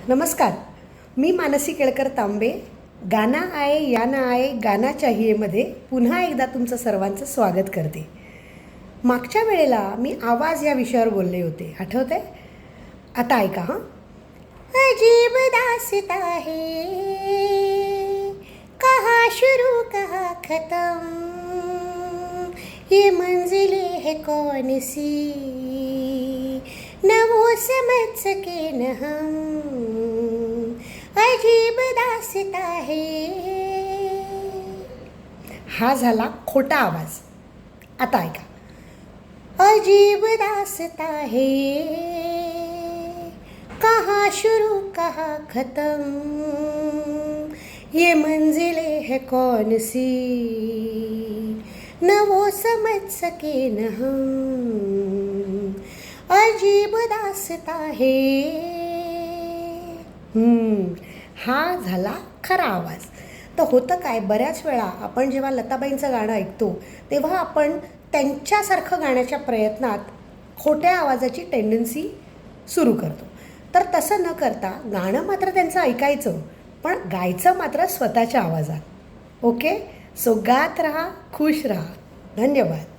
नमस्कार. मी मानसी केळकर तांबे. गाना आये या ना आये गाना चाहिएमध्ये पुन्हा एकदा तुमचं सर्वांचं स्वागत करते. मागच्या वेळेला मी आवाज या विषयावर बोलले होते, आठवत आहे? आता ऐका हां. अजीब दास्ता है, कहाँ शुरू कहाँ खत्म, ये मंजिलें है कौन सी, न वो समझ सके न हम, अजीब दास्ता है. हा झाला खोटा आवाज. आता ऐका. अजीब दास्ता है, कहाँ शुरू कहाँ खत्म, ये मंजिलें है कौन सी, न वो समझ सके न हम, अजीब दास्ता है. हा झाला खरा आवाज. तर होतं काय, बऱ्याच वेळा आपण जेव्हा लताबाईंचं गाणं ऐकतो तेव्हा आपण त्यांच्यासारखं गाण्याच्या प्रयत्नात खोट्या आवाजाची टेंडन्सी सुरू करतो. तर तसं न करता गाणं मात्र त्यांचं ऐकायचं, पण गायचं मात्र स्वतःच्या आवाजात. ओके, सो गात राहा, खुश राहा. धन्यवाद.